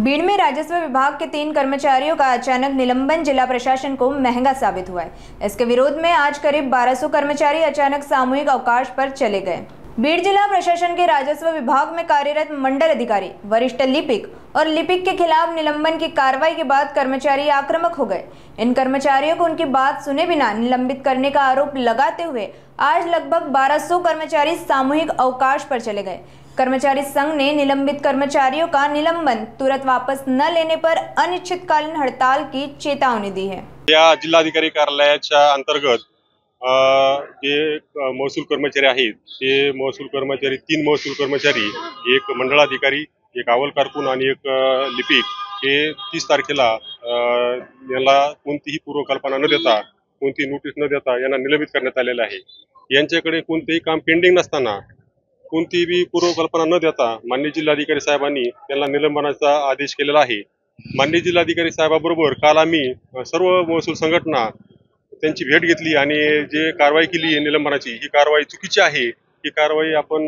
भीड़ में राजस्व विभाग के 3 कर्मचारियों का अचानक निलंबन जिला प्रशासन को महंगा साबित हुआ है। इसके विरोध में आज करीब 1200 कर्मचारी अचानक सामूहिक अवकाश पर चले गए। भीड़ जिला प्रशासन के राजस्व विभाग में कार्यरत मंडल अधिकारी, वरिष्ठ लिपिक और लिपिक के खिलाफ निलंबन की कार्रवाई के बाद कर्मचारी आक्रामक हो गए। इन कर्मचारियों को उनकी बात सुने बिना निलंबित करने का आरोप लगाते हुए आज लगभग 1200 कर्मचारी सामूहिक अवकाश पर चले गए। कर्मचारी संघ ने निलंबित कर्मचारियों का निलंबन तुरंत वापस न लेने पर अनिश्चितकालीन हड़ताल की चेतावनी दी है। या जिल्हाधिकारी कार्यालयाच्या अंतर्गत जे महसूल कर्मचारी आहेत ते महसूल कर्मचारी 3 महसूल कर्मचारी, एक मंडळाधिकारी, एक अहवाल कारकून आणि एक लिपिक हे 30 तारखेला यांना कोणतीही पूर्वकल्पना न देता, कोणती नोटीस न देता यांना निलंबित करण्यात आलेले आहे। यांच्याकडे कोणतेही काम पेंडिंग नसताना, कोणतीही पूर्वकल्पना न देता माननीय जिल्हाधिकारी साहेबांनी त्यांना निलंबनाचा आदेश केलेला आहे। माननीय जिल्हाधिकारी साहेबाबरोबर काल आम्ही सर्व महसूल संघटना त्यांची भेट घेतली आणि जे कारवाई केली निलंबनाची, ही कारवाई चुकीची आहे। ही कारवाई आपण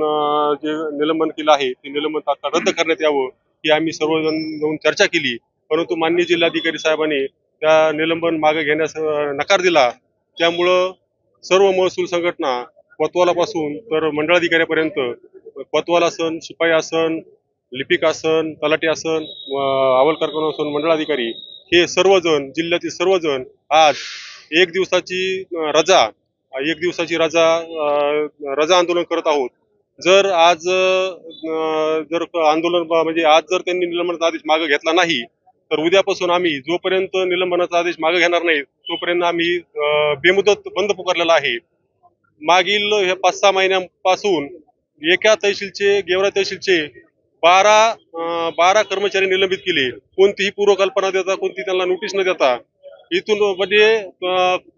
जे निलंबन केलं आहे ते निलंबन तात्काळ रद्द करण्यात यावं ही आम्ही सर्वजण जाऊन चर्चा केली, परंतु माननीय जिल्हाधिकारी साहेबांनी त्या निलंबन मागे घेण्यास नकार दिला। त्यामुळं सर्व महसूल संघटना कोतवालापासून तर मंडळाधिकाऱ्यापर्यंत, कोतवाल असन, शिपाई असन, लिपिक असन, तलाठी असन, अहवाल कारकून असन, मंडळाधिकारी हे सर्वजण, जिल्ह्यातील सर्वजण आज एक दिवसाची रजा आंदोलन करत आहोत। जर आज आंदोलन म्हणजे आज जर त्यांनी निलंबनाचा आदेश मागे घेतला नाही तर उद्यापासून आम्ही जोपर्यंत निलंबनाचा आदेश मागे घेणार नाही तोपर्यंत आम्ही बेमुदत बंद पुकारलेला आहे। मागील हे 5-6 महिन्यांपासून एका तहसीलचे, गेवरा तहसीलचे 12 कर्मचारी निलंबित केले, कोणतीही पूर्वकल्पना देता, कोणती त्यांना नोटीस न देता। इथून म्हणजे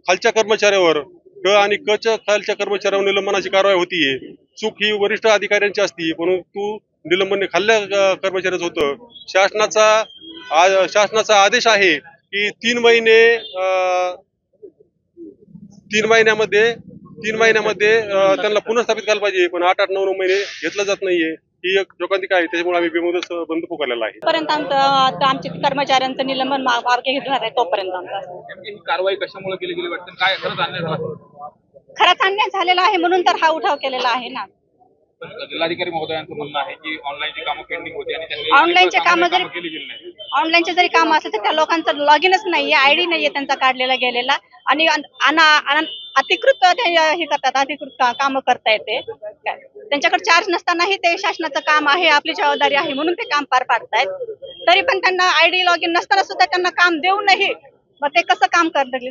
खालच्या कर्मचाऱ्यावर क आणि क च्या खालच्या कर्मचाऱ्यावर निलंबनाची कारवाई होतीये। चूक ही वरिष्ठ अधिकाऱ्यांची असती, परंतु निलंबन खाल्ल्या कर्मचाऱ्याचं होतं। शासनाचा आदेश आहे की 3 महिन्यामध्ये त्यांना पुनर्स्थापित करायला पाहिजे, पण 8-8, 9-9 महिने घेतलं जात नाहीये। ही एक शोकांतिका आहे, त्याच्यामुळे आम्ही बेमुदत बंद पुकारलेला आहे। पर्यंत आमच्या कर्मचाऱ्यांचं निलंबन मार्गे घेतलं आहे तोपर्यंत ही कारवाई कशामुळे केली गेली वाटतं? काय खरंच अन्याय झाला? खरंच अन्याय झालेला आहे म्हणून तर हा उठाव केलेला आहे ना। जिल्हाधिकारी महोदयांचं म्हणणं आहे की ऑनलाईनची कामं पेंडिंग होती आणि त्यांनी ऑनलाईनचे कामं जरी केली गेली नाही। ऑनलाईनचे जरी काम असलं तर त्या लोकांचं लॉगिनच नाहीये, आयडी नाहीये त्यांचा काढलेला गेलेला आणि अतिकृत हे करतात, अतिकृत कामं करता येते। त्यांच्याकडे चार्ज नसतानाही ते शासनाचं काम आहे, आपली जबाबदारी आहे म्हणून ते काम पार पाडतायत। तरी पण त्यांना आयडी लॉगिन नसताना सुद्धा त्यांना काम देऊनही मग ते कसं काम करतील?